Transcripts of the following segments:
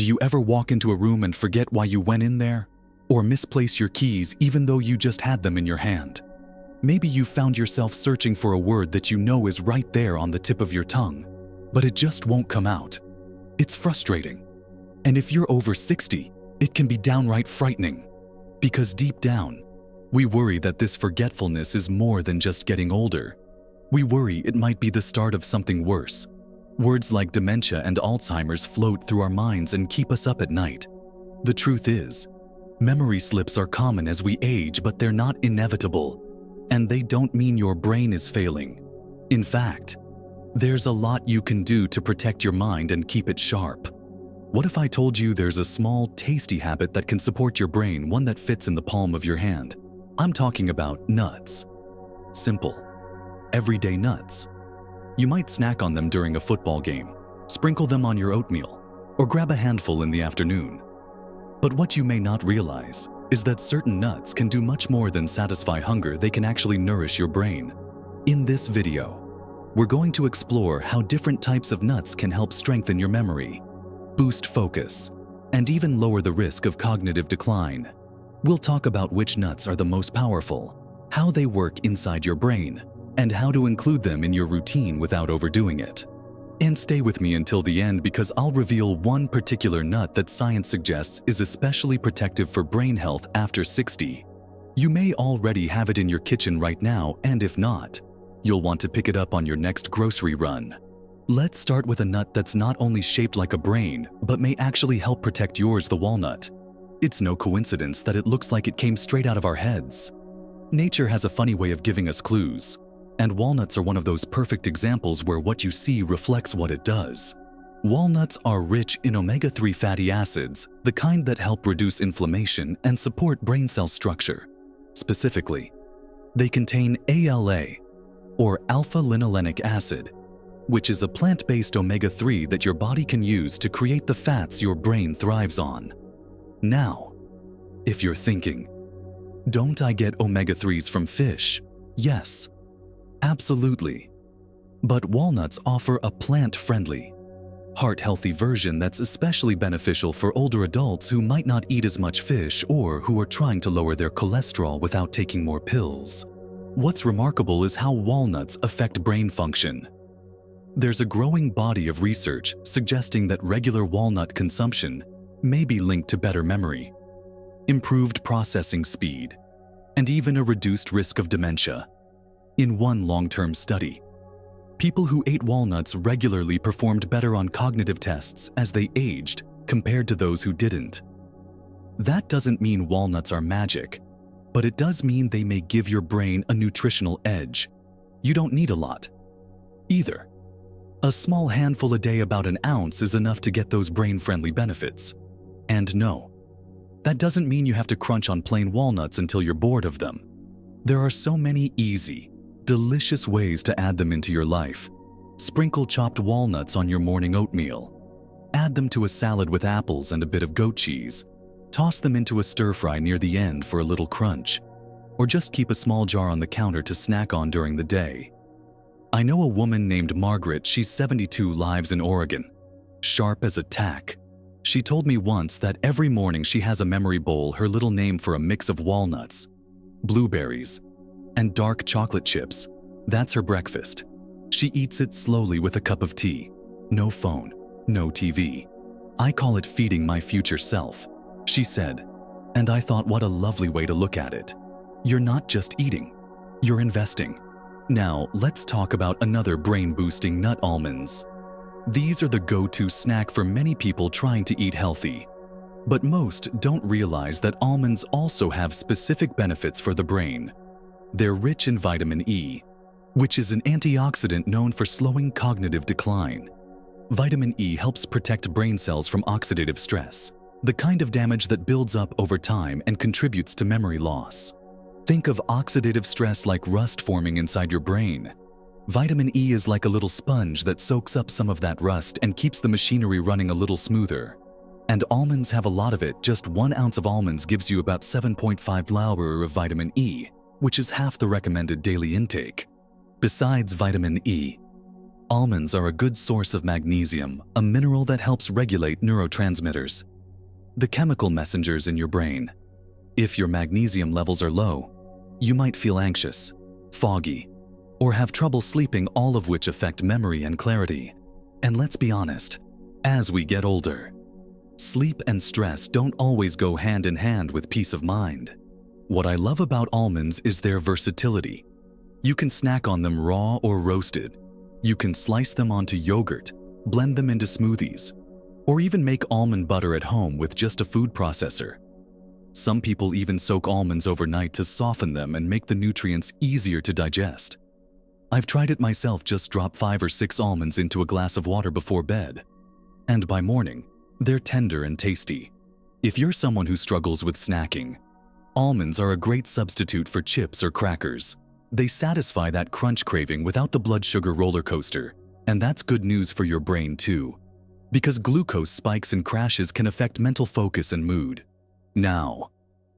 Do you ever walk into a room and forget why you went in there? Or misplace your keys even though you just had them in your hand? Maybe you found yourself searching for a word that you know is right there on the tip of your tongue, but it just won't come out. It's frustrating. And if you're over 60, it can be downright frightening. Because deep down, we worry that this forgetfulness is more than just getting older. We worry it might be the start of something worse. Words like dementia and Alzheimer's float through our minds and keep us up at night. The truth is, memory slips are common as we age, but they're not inevitable. And they don't mean your brain is failing. In fact, there's a lot you can do to protect your mind and keep it sharp. What if I told you there's a small, tasty habit that can support your brain, one that fits in the palm of your hand? I'm talking about nuts. Simple, everyday nuts. You might snack on them during a football game, sprinkle them on your oatmeal, or grab a handful in the afternoon. But what you may not realize is that certain nuts can do much more than satisfy hunger. They can actually nourish your brain. In this video, we're going to explore how different types of nuts can help strengthen your memory, boost focus, and even lower the risk of cognitive decline. We'll talk about which nuts are the most powerful, how they work inside your brain, and how to include them in your routine without overdoing it. And stay with me until the end, because I'll reveal one particular nut that science suggests is especially protective for brain health after 60. You may already have it in your kitchen right now, and if not, you'll want to pick it up on your next grocery run. Let's start with a nut that's not only shaped like a brain, but may actually help protect yours, the walnut. It's no coincidence that it looks like it came straight out of our heads. Nature has a funny way of giving us clues, and walnuts are one of those perfect examples where what you see reflects what it does. Walnuts are rich in omega-3 fatty acids, the kind that help reduce inflammation and support brain cell structure. Specifically, they contain ALA, or alpha-linolenic acid, which is a plant-based omega-3 that your body can use to create the fats your brain thrives on. Now, if you're thinking, don't I get omega-3s from fish? Yes, absolutely. But walnuts offer a plant-friendly, heart-healthy version that's especially beneficial for older adults who might not eat as much fish or who are trying to lower their cholesterol without taking more pills. What's remarkable is how walnuts affect brain function. There's a growing body of research suggesting that regular walnut consumption may be linked to better memory, improved processing speed, and even a reduced risk of dementia. In one long-term study, people who ate walnuts regularly performed better on cognitive tests as they aged compared to those who didn't. That doesn't mean walnuts are magic, but it does mean they may give your brain a nutritional edge. You don't need a lot either. A small handful a day, about an ounce, is enough to get those brain-friendly benefits. And no, that doesn't mean you have to crunch on plain walnuts until you're bored of them. There are so many easy, delicious ways to add them into your life. Sprinkle chopped walnuts on your morning oatmeal. Add them to a salad with apples and a bit of goat cheese. Toss them into a stir-fry near the end for a little crunch. Or just keep a small jar on the counter to snack on during the day. I know a woman named Margaret. She's 72, lives in Oregon. Sharp as a tack. She told me once that every morning she has a memory bowl, her little name for a mix of walnuts, blueberries, and dark chocolate chips. That's her breakfast. She eats it slowly with a cup of tea. No phone, no TV. I call it feeding my future self, she said. And I thought, what a lovely way to look at it. You're not just eating, you're investing. Now, let's talk about another brain-boosting nut, almonds. These are the go-to snack for many people trying to eat healthy. But most don't realize that almonds also have specific benefits for the brain. They're rich in vitamin E, which is an antioxidant known for slowing cognitive decline. Vitamin E helps protect brain cells from oxidative stress, the kind of damage that builds up over time and contributes to memory loss. Think of oxidative stress like rust forming inside your brain. Vitamin E is like a little sponge that soaks up some of that rust and keeps the machinery running a little smoother. And almonds have a lot of it. Just 1 ounce of almonds gives you about 7.5 flower of vitamin E, which is half the recommended daily intake. Besides vitamin E, Almonds are a good source of magnesium, a mineral that helps regulate neurotransmitters, the chemical messengers in your brain. If your magnesium levels are low, you might feel anxious, foggy, or have trouble sleeping, all of which affect memory and clarity. And let's be honest, as we get older, sleep and stress don't always go hand in hand with peace of mind. What I love about almonds is their versatility. You can snack on them raw or roasted. You can slice them onto yogurt, blend them into smoothies, or even make almond butter at home with just a food processor. Some people even soak almonds overnight to soften them and make the nutrients easier to digest. I've tried it myself. Just drop 5 or 6 almonds into a glass of water before bed. And by morning, they're tender and tasty. If you're someone who struggles with snacking, almonds are a great substitute for chips or crackers. They satisfy that crunch craving without the blood sugar roller coaster. And that's good news for your brain too, because glucose spikes and crashes can affect mental focus and mood. Now,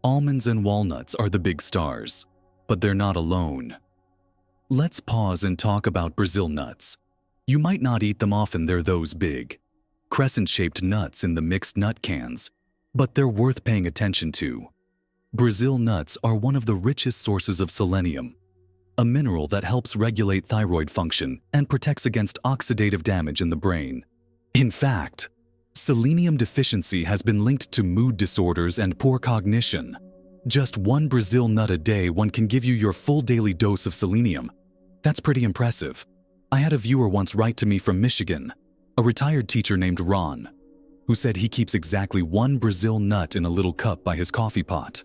almonds and walnuts are the big stars, but they're not alone. Let's pause and talk about Brazil nuts. You might not eat them often. They're those big, crescent-shaped nuts in the mixed nut cans, but they're worth paying attention to. Brazil nuts are one of the richest sources of selenium, a mineral that helps regulate thyroid function and protects against oxidative damage in the brain. In fact, selenium deficiency has been linked to mood disorders and poor cognition. Just 1 Brazil nut a day, one can give you your full daily dose of selenium. That's pretty impressive. I had a viewer once write to me from Michigan, a retired teacher named Ron, who said he keeps exactly 1 Brazil nut in a little cup by his coffee pot.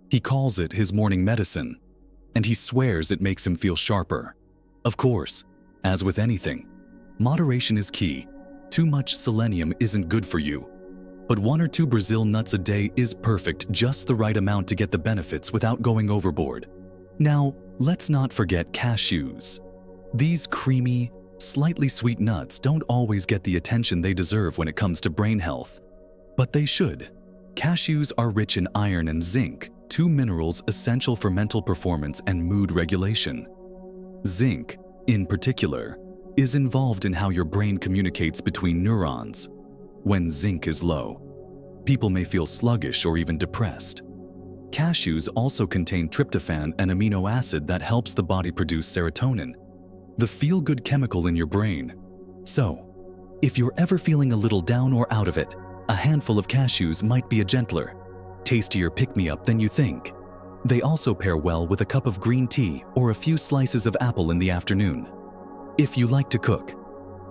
He calls it his morning medicine, and he swears it makes him feel sharper. Of course, as with anything, moderation is key. Too much selenium isn't good for you, but 1 or 2 Brazil nuts a day is perfect, just the right amount to get the benefits without going overboard. Now, let's not forget cashews. These creamy, slightly sweet nuts don't always get the attention they deserve when it comes to brain health, but they should. Cashews are rich in iron and zinc, 2 minerals essential for mental performance and mood regulation. Zinc, in particular, is involved in how your brain communicates between neurons. When zinc is low, people may feel sluggish or even depressed. Cashews also contain tryptophan, an amino acid that helps the body produce serotonin, the feel-good chemical in your brain. So, if you're ever feeling a little down or out of it, a handful of cashews might be a gentler, tastier pick-me-up than you think. They also pair well with a cup of green tea or a few slices of apple in the afternoon. If you like to cook,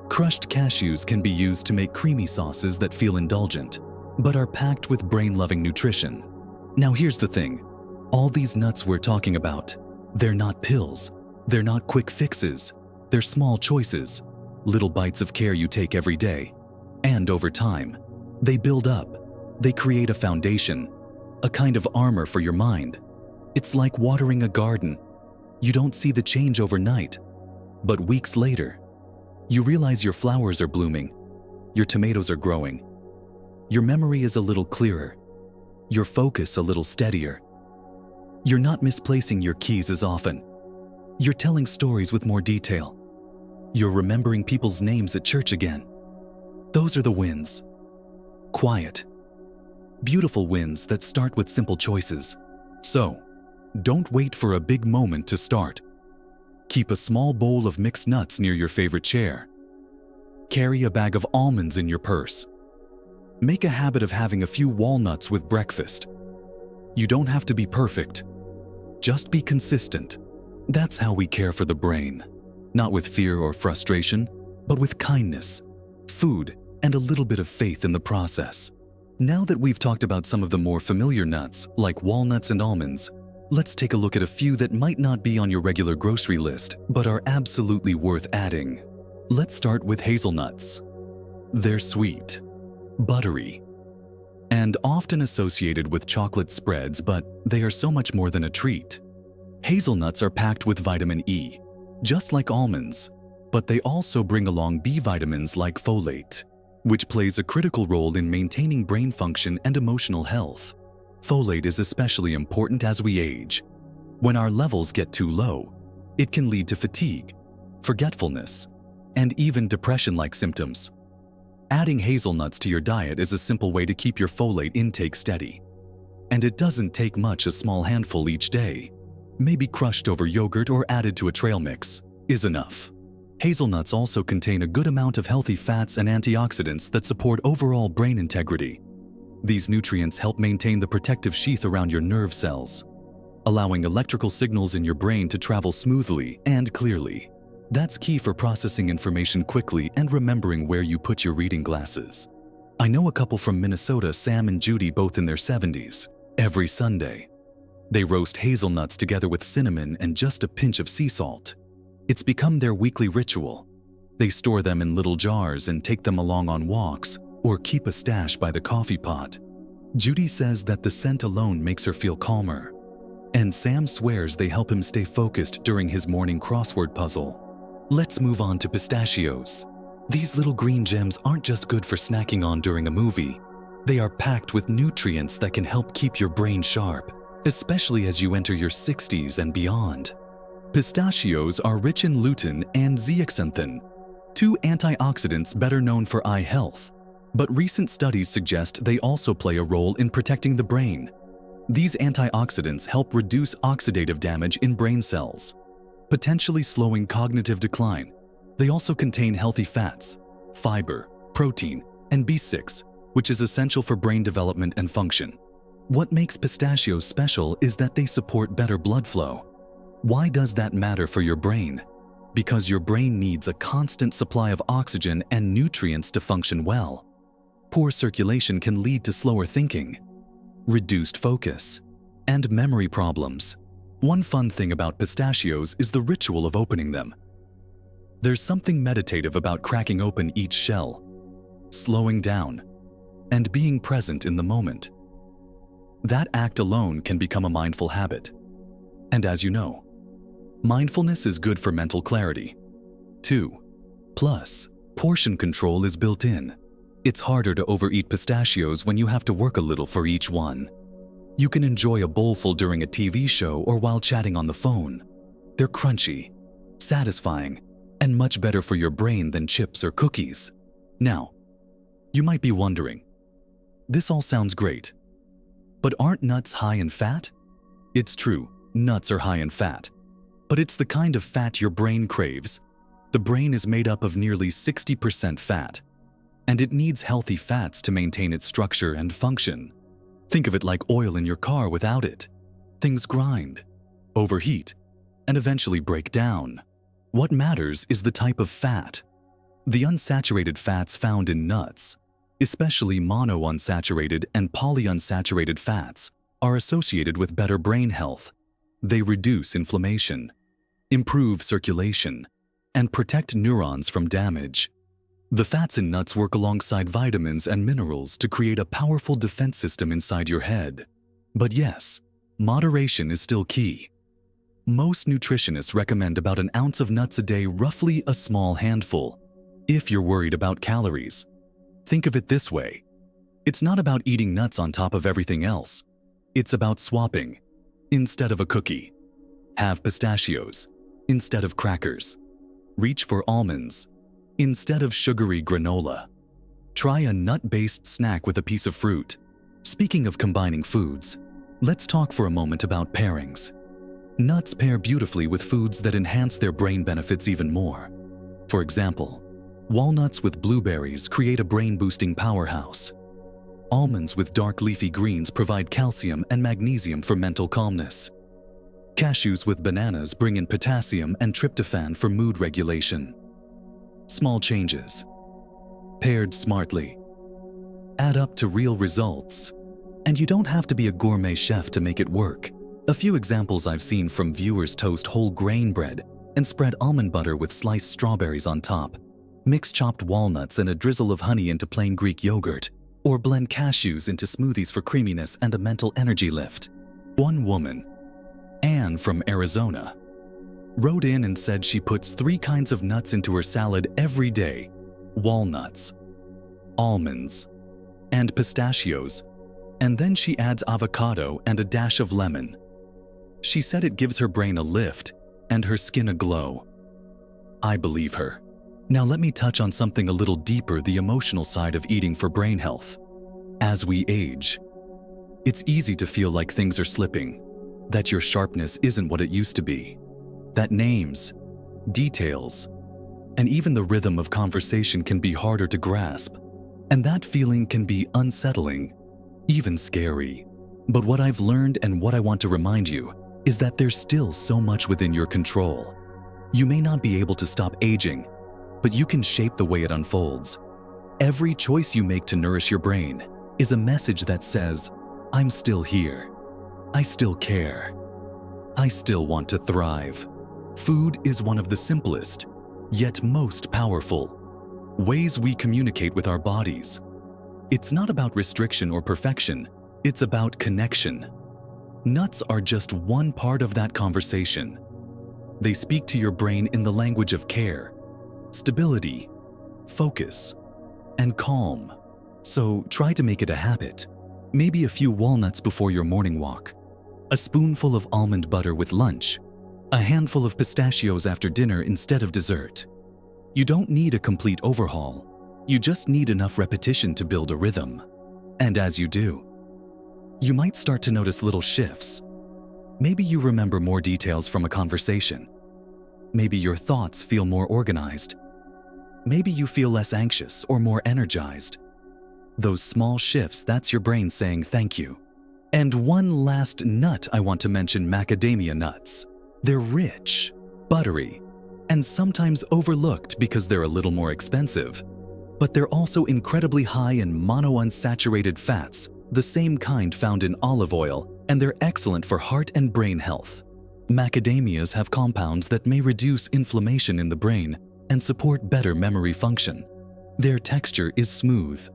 crushed cashews can be used to make creamy sauces that feel indulgent, but are packed with brain-loving nutrition. Now here's the thing, all these nuts we're talking about, they're not pills, they're not quick fixes, they're small choices, little bites of care you take every day. And over time, they build up, they create a foundation, a kind of armor for your mind. It's like watering a garden. You don't see the change overnight, but weeks later, you realize your flowers are blooming, your tomatoes are growing, your memory is a little clearer, your focus a little steadier. You're not misplacing your keys as often. You're telling stories with more detail. You're remembering people's names at church again. Those are the wins. Quiet, beautiful wins that start with simple choices. So, don't wait for a big moment to start. Keep a small bowl of mixed nuts near your favorite chair. Carry a bag of almonds in your purse. Make a habit of having a few walnuts with breakfast. You don't have to be perfect. Just be consistent. That's how we care for the brain. Not with fear or frustration, but with kindness, food, and a little bit of faith in the process. Now that we've talked about some of the more familiar nuts, like walnuts and almonds, let's take a look at a few that might not be on your regular grocery list, but are absolutely worth adding. Let's start with hazelnuts. They're sweet, buttery, and often associated with chocolate spreads, but they are so much more than a treat. Hazelnuts are packed with vitamin E, just like almonds, but they also bring along B vitamins like folate, which plays a critical role in maintaining brain function and emotional health. Folate is especially important as we age. When our levels get too low, it can lead to fatigue, forgetfulness, and even depression-like symptoms. Adding hazelnuts to your diet is a simple way to keep your folate intake steady. And it doesn't take much. A small handful each day, maybe crushed over yogurt or added to a trail mix, is enough. Hazelnuts also contain a good amount of healthy fats and antioxidants that support overall brain integrity. These nutrients help maintain the protective sheath around your nerve cells, allowing electrical signals in your brain to travel smoothly and clearly. That's key for processing information quickly and remembering where you put your reading glasses. I know a couple from Minnesota, Sam and Judy, both in their 70s. Every Sunday, they roast hazelnuts together with cinnamon and just a pinch of sea salt. It's become their weekly ritual. They store them in little jars and take them along on walks or keep a stash by the coffee pot. Judy says that the scent alone makes her feel calmer, and Sam swears they help him stay focused during his morning crossword puzzle. Let's move on to pistachios. These little green gems aren't just good for snacking on during a movie. They are packed with nutrients that can help keep your brain sharp, especially as you enter your 60s and beyond. Pistachios are rich in lutein and zeaxanthin, two antioxidants better known for eye health. But recent studies suggest they also play a role in protecting the brain. These antioxidants help reduce oxidative damage in brain cells, potentially slowing cognitive decline. They also contain healthy fats, fiber, protein, and B6, which is essential for brain development and function. What makes pistachios special is that they support better blood flow. Why does that matter for your brain? Because your brain needs a constant supply of oxygen and nutrients to function well. Poor circulation can lead to slower thinking, reduced focus, and memory problems. One fun thing about pistachios is the ritual of opening them. There's something meditative about cracking open each shell, slowing down, and being present in the moment. That act alone can become a mindful habit. And as you know, mindfulness is good for mental clarity, too. Plus, portion control is built in. It's harder to overeat pistachios when you have to work a little for each one. You can enjoy a bowlful during a TV show or while chatting on the phone. They're crunchy, satisfying, and much better for your brain than chips or cookies. Now, you might be wondering, this all sounds great, but aren't nuts high in fat? It's true, nuts are high in fat, but it's the kind of fat your brain craves. The brain is made up of nearly 60% fat, and it needs healthy fats to maintain its structure and function. Think of it like oil in your car. Without it, things grind, overheat, and eventually break down. What matters is the type of fat. The unsaturated fats found in nuts, especially monounsaturated and polyunsaturated fats, are associated with better brain health. They reduce inflammation, improve circulation, and protect neurons from damage. The fats in nuts work alongside vitamins and minerals to create a powerful defense system inside your head. But yes, moderation is still key. Most nutritionists recommend about an ounce of nuts a day, roughly a small handful. If you're worried about calories, think of it this way. It's not about eating nuts on top of everything else. It's about swapping. Instead of a cookie, have pistachios. Instead of crackers, reach for almonds. Instead of sugary granola, try a nut-based snack with a piece of fruit. Speaking of combining foods, let's talk for a moment about pairings. Nuts pair beautifully with foods that enhance their brain benefits even more. For example, walnuts with blueberries create a brain-boosting powerhouse. Almonds with dark leafy greens provide calcium and magnesium for mental calmness. Cashews with bananas bring in potassium and tryptophan for mood regulation. Small changes, paired smartly, add up to real results. And you don't have to be a gourmet chef to make it work. A few examples I've seen from viewers: toast whole grain bread and spread almond butter with sliced strawberries on top. Mix chopped walnuts and a drizzle of honey into plain Greek yogurt, or blend cashews into smoothies for creaminess and a mental energy lift. One woman, Anne from Arizona, wrote in and said she puts 3 kinds of nuts into her salad every day: walnuts, almonds, and pistachios, and then she adds avocado and a dash of lemon. She said it gives her brain a lift and her skin a glow. I believe her. Now let me touch on something a little deeper, the emotional side of eating for brain health. As we age, it's easy to feel like things are slipping, that your sharpness isn't what it used to be, that names, details, and even the rhythm of conversation can be harder to grasp. And that feeling can be unsettling, even scary. But what I've learned and what I want to remind you is that there's still so much within your control. You may not be able to stop aging, but you can shape the way it unfolds. Every choice you make to nourish your brain is a message that says, I'm still here. I still care. I still want to thrive. Food is one of the simplest, yet most powerful ways we communicate with our bodies. It's not about restriction or perfection, it's about connection. Nuts are just one part of that conversation. They speak to your brain in the language of care, stability, focus, and calm. So try to make it a habit. Maybe a few walnuts before your morning walk, a spoonful of almond butter with lunch, a handful of pistachios after dinner instead of dessert. You don't need a complete overhaul. You just need enough repetition to build a rhythm. And as you do, you might start to notice little shifts. Maybe you remember more details from a conversation. Maybe your thoughts feel more organized. Maybe you feel less anxious or more energized. Those small shifts, that's your brain saying thank you. And one last nut I want to mention, macadamia nuts. They're rich, buttery, and sometimes overlooked because they're a little more expensive. But they're also incredibly high in monounsaturated fats, the same kind found in olive oil, and they're excellent for heart and brain health. Macadamias have compounds that may reduce inflammation in the brain and support better memory function. Their texture is smooth,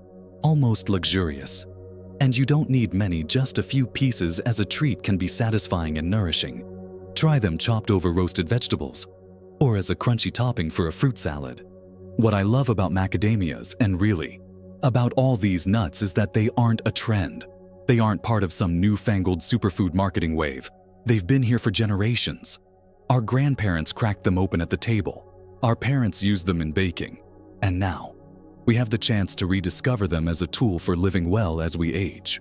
almost luxurious. And you don't need many, just a few pieces as a treat can be satisfying and nourishing. Try them chopped over roasted vegetables, or as a crunchy topping for a fruit salad. What I love about macadamias, and really, about all these nuts, is that they aren't a trend. They aren't part of some newfangled superfood marketing wave. They've been here for generations. Our grandparents cracked them open at the table. Our parents used them in baking. And now, we have the chance to rediscover them as a tool for living well as we age.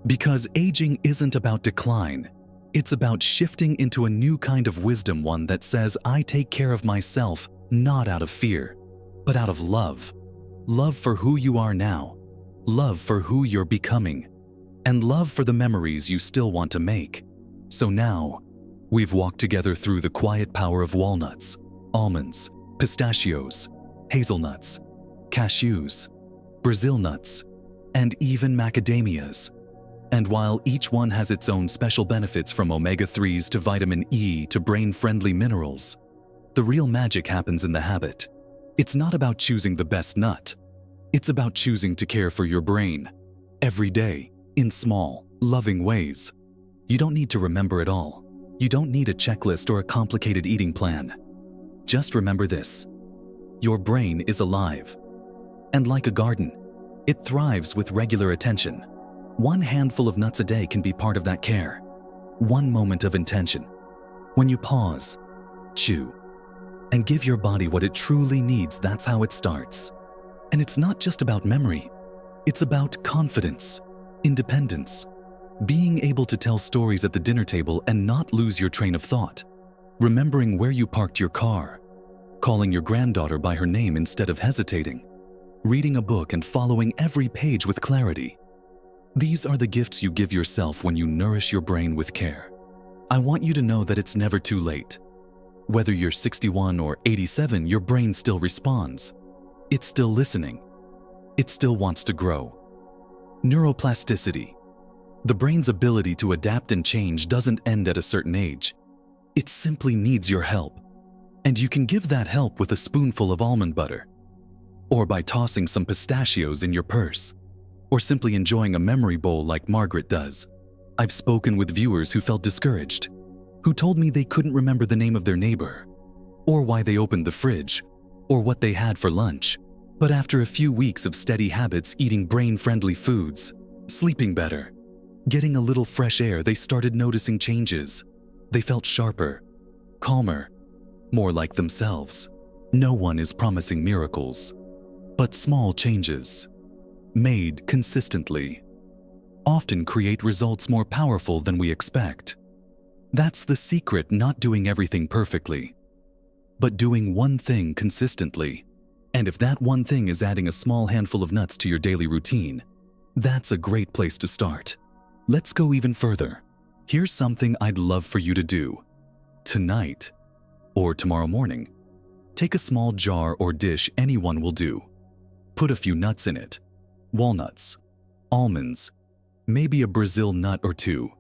Because aging isn't about decline. It's about shifting into a new kind of wisdom, one that says, I take care of myself, not out of fear, but out of love. Love for who you are now, love for who you're becoming, and love for the memories you still want to make. So now, we've walked together through the quiet power of walnuts, almonds, pistachios, hazelnuts, cashews, Brazil nuts, and even macadamias. And while each one has its own special benefits, from omega-3s to vitamin E to brain-friendly minerals, the real magic happens in the habit. It's not about choosing the best nut. It's about choosing to care for your brain every day in small, loving ways. You don't need to remember it all. You don't need a checklist or a complicated eating plan. Just remember this: your brain is alive. And like a garden, it thrives with regular attention. One handful of nuts a day can be part of that care. One moment of intention. When you pause, chew, and give your body what it truly needs, that's how it starts. And it's not just about memory. It's about confidence, independence, being able to tell stories at the dinner table and not lose your train of thought, remembering where you parked your car, calling your granddaughter by her name instead of hesitating, reading a book and following every page with clarity. These are the gifts you give yourself when you nourish your brain with care. I want you to know that it's never too late. Whether you're 61 or 87, your brain still responds. It's still listening. It still wants to grow. Neuroplasticity. The brain's ability to adapt and change doesn't end at a certain age. It simply needs your help. And you can give that help with a spoonful of almond butter, or by tossing some pistachios in your purse, or simply enjoying a memory bowl like Margaret does. I've spoken with viewers who felt discouraged, who told me they couldn't remember the name of their neighbor, or why they opened the fridge, or what they had for lunch. But after a few weeks of steady habits, eating brain-friendly foods, sleeping better, getting a little fresh air, they started noticing changes. They felt sharper, calmer, more like themselves. No one is promising miracles, but small changes, made consistently, often create results more powerful than we expect. That's the secret, not doing everything perfectly, but doing one thing consistently. And if that one thing is adding a small handful of nuts to your daily routine, that's a great place to start. Let's go even further. Here's something I'd love for you to do. Tonight, or tomorrow morning, take a small jar or dish, anyone will do. Put a few nuts in it. Walnuts, almonds, maybe a Brazil nut or two.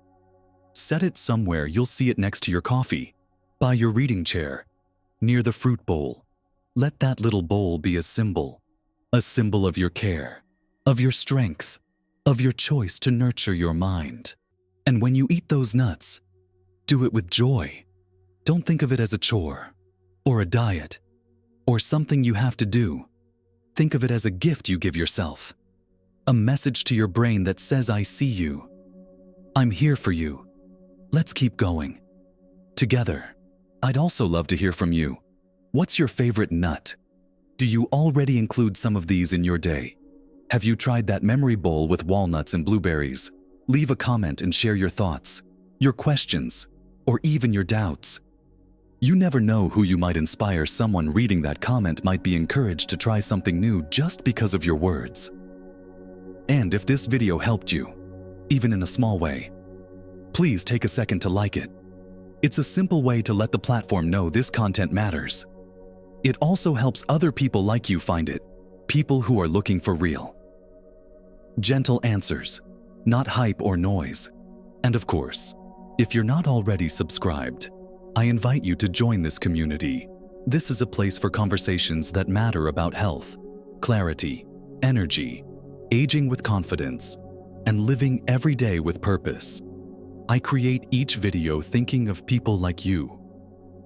Set it somewhere you'll see it next to your coffee, by your reading chair, near the fruit bowl. Let that little bowl be a symbol of your care, of your strength, of your choice to nurture your mind. And when you eat those nuts, do it with joy. Don't think of it as a chore, or a diet, or something you have to do. Think of it as a gift you give yourself. A message to your brain that says, I see you. I'm here for you. Let's keep going. Together. I'd also love to hear from you. What's your favorite nut? Do you already include some of these in your day? Have you tried that memory bowl with walnuts and blueberries? Leave a comment and share your thoughts, your questions, or even your doubts. You never know who you might inspire. Someone reading that comment might be encouraged to try something new just because of your words. And if this video helped you, even in a small way, please take a second to like it. It's a simple way to let the platform know this content matters. It also helps other people like you find it, people who are looking for real, gentle answers, not hype or noise. And of course, if you're not already subscribed, I invite you to join this community. This is a place for conversations that matter about health, clarity, energy, aging with confidence, and living every day with purpose. I create each video thinking of people like you,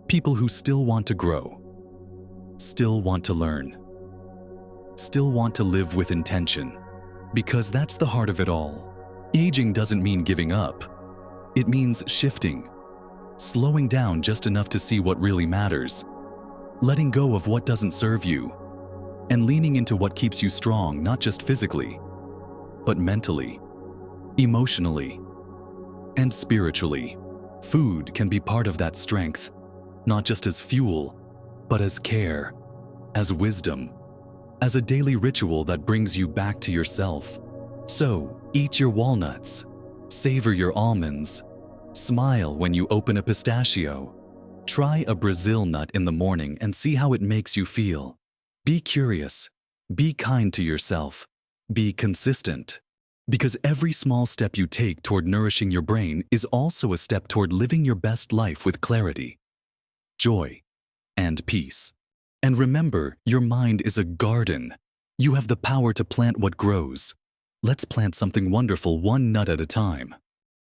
people who still want to grow, still want to learn, still want to live with intention, because that's the heart of it all. Aging doesn't mean giving up. It means shifting, slowing down just enough to see what really matters, letting go of what doesn't serve you, and leaning into what keeps you strong, not just physically, but mentally, emotionally, and spiritually. Food can be part of that strength, not just as fuel, but as care, as wisdom, as a daily ritual that brings you back to yourself. So, eat your walnuts, savor your almonds, smile when you open a pistachio. Try a Brazil nut in the morning and see how it makes you feel. Be curious, be kind to yourself, be consistent. Because every small step you take toward nourishing your brain is also a step toward living your best life with clarity, joy, and peace. And remember, your mind is a garden. You have the power to plant what grows. Let's plant something wonderful, one nut at a time.